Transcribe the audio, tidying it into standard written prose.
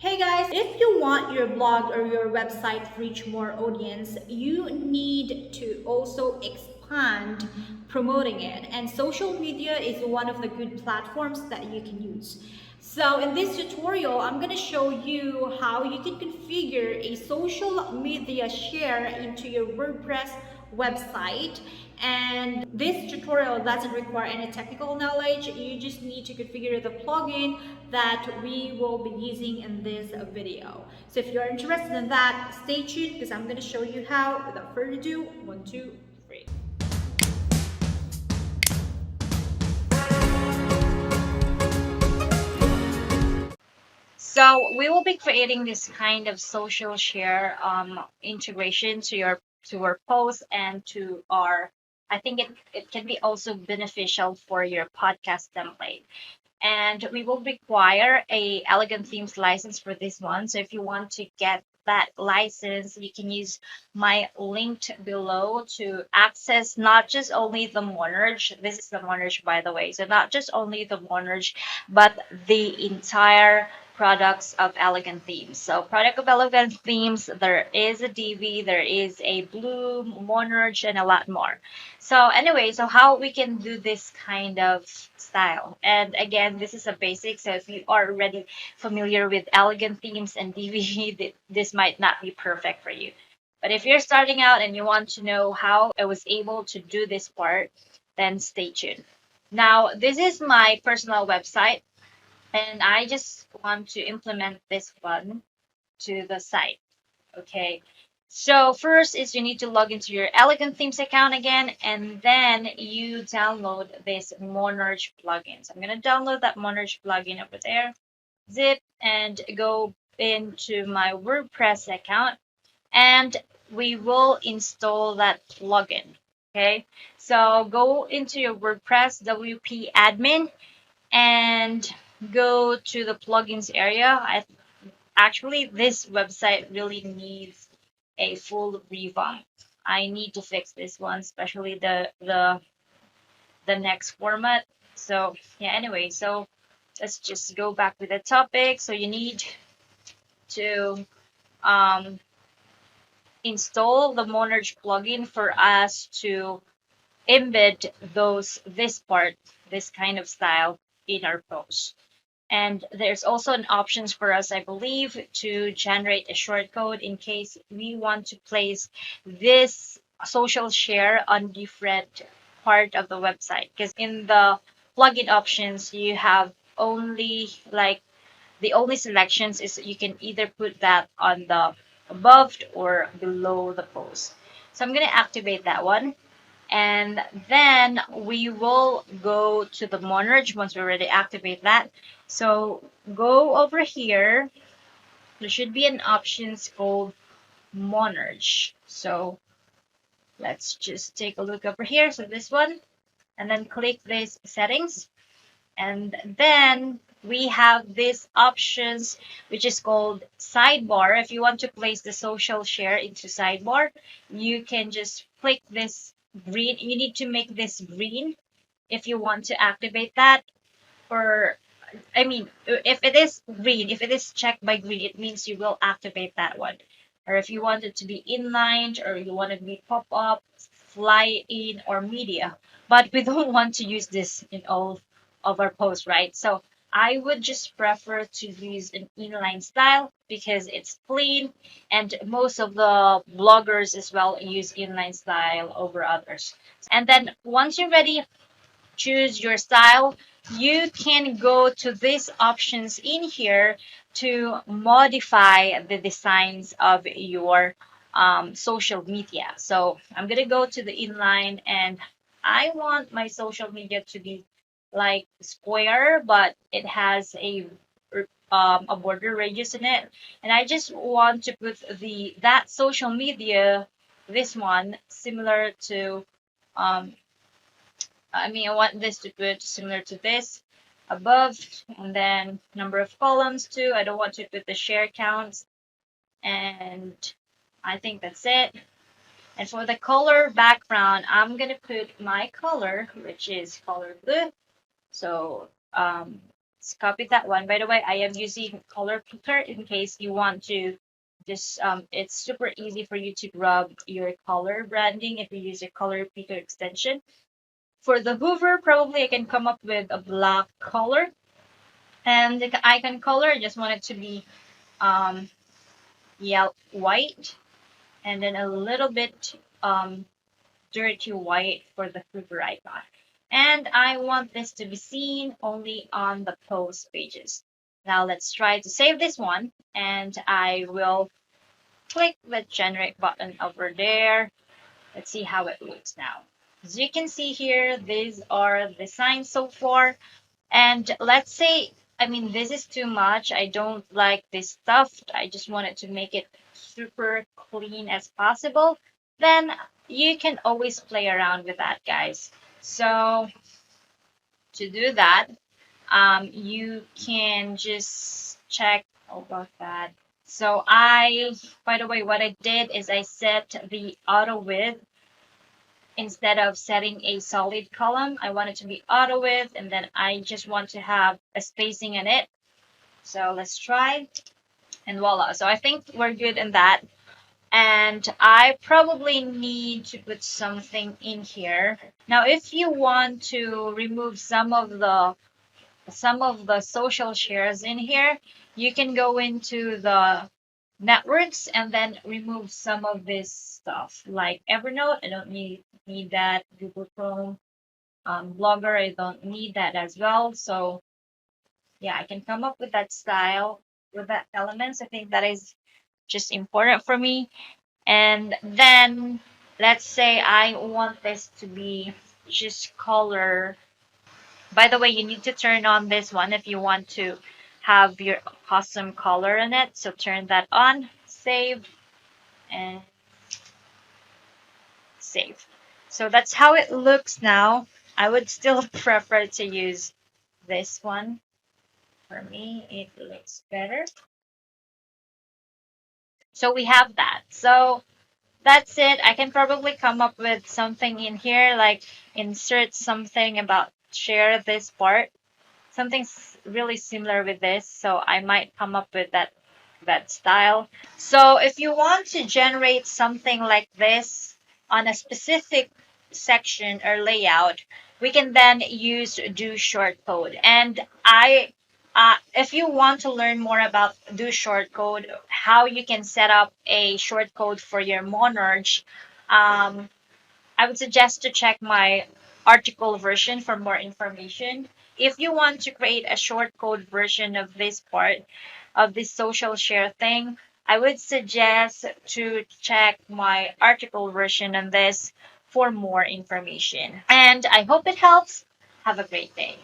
Hey guys, if you want your blog or your website to reach more audience, you need to also expand promoting it. And social media is one of the good platforms that you can use. So in this tutorial, I'm going to show you how you can configure a social media share into your WordPress website. And this tutorial doesn't require any technical knowledge. You just need to configure the plugin that we will be using in this video. So if you're interested in that, stay tuned because I'm going to show you how. Without further ado, 1, 2, 3. So we will be creating this kind of social share integration to our post and to our. I think it can be also beneficial for your podcast template. And we will require a elegant themes license for this one. So if you want to get that license, you can use my link below to access not just only the Monarch. This is the Monarch, by the way. So not just only the Monarch, but the entire products of elegant themes. So product of elegant themes, there is a DV, there is a Bloom, Monarch, and a lot more. So anyway, so how we can do this kind of style. And again, this is a basic. So if you are already familiar with elegant themes and DVG, this might not be perfect for you. But if you're starting out and you want to know how I was able to do this part, then stay tuned. Now, this is my personal website, and I just want to implement this one to the site. Okay. So first is you need to log into your Elegant Themes account again, and then you download this Monarch plugin. So I'm gonna download that Monarch plugin over there, zip, and go into my WordPress account, and we will install that plugin. Okay. So go into your WordPress WP admin and go to the plugins area. Actually, this website really needs a full revamp. I need to fix this one, especially the next format. So yeah, anyway, so let's just go back to the topic. So you need to um, install the Monarch plugin for us to embed this kind of style in our post. And there's also an options for us, I believe, to generate a shortcode in case we want to place this social share on different part of the website. Because in the plugin options, you have only like the only selections is you can either put that on the above or below the post. So I'm going to activate that one. And then we will go to the Monarch once we already activate that. So go over here. There should be an options called Monarch. So let's just take a look over here. So this one, and then click this settings. And then we have this options, which is called sidebar. If you want to place the social share into sidebar, you can just click this green. You need to make this green if you want to activate that. Or, I mean, if it is green, if it is checked by green, it means you will activate that one. Or if you want it to be inlined, or you want it to be pop up, fly in, or media. But we don't want to use this in all of our posts, right? So I would just prefer to use an inline style because it's clean, and most of the bloggers as well use inline style over others. And then once you're ready, choose your style. You can go to these options in here to modify the designs of your social media. So I'm gonna go to the inline, and I want my social media to be like square, but it has a border radius in it, and I just want to put the that social media, this one, similar to um, I want this to put similar to this above, and then number of columns too. I don't want to put the share counts, and I think that's it. And for the color background, I'm gonna put my color, which is color blue. So let's copy that one. By the way, I am using color picker in case you want to just it's super easy for you to grab your color branding if you use a color picker extension. For the hoover, probably I can come up with a black color. And the icon color, I just want it to be yellow, white, and then a little bit dirty white for the hoover icon. And I want this to be seen only on the post pages. Now let's try to save this one, and I will click the generate button over there. Let's see how it looks now. As you can see here, these are the signs so far. And let's say, I mean, this is too much. I don't like this stuffed. I just wanted to make it super clean as possible. Then you can always play around with that, guys. So to do that, you can just check about that. So by the way, what I did is I set the auto width. Instead of setting a solid column, I want it to be auto width, and then I just want to have a spacing in it. So let's try, and voila. So I think we're good in that. And I probably need to put something in here. Now, if you want to remove some of the social shares in here, you can go into the networks and then remove some of this stuff like Evernote. I don't need that. Google Chrome, Blogger, I don't need that as well. So yeah, I can come up with that style with that elements. I think that is just important for me. And then let's say I want this to be just color. By the way, you need to turn on this one if you want to have your custom color in it. So turn that on, save, and save. So that's how it looks now. I would still prefer to use this one. For me, it looks better. So we have that. So that's it. I can probably come up with something in here, like insert something about share this part. Something really similar with this. So I might come up with that style. So if you want to generate something like this on a specific section or layout, we can then use do short code. And if you want to learn more about do short code, how you can set up a short code for your Monarch, I would suggest to check my article version for more information. If you want to create a short code version of this part of this social share thing, I would suggest to check my article version on this for more information. And I hope it helps. Have a great day.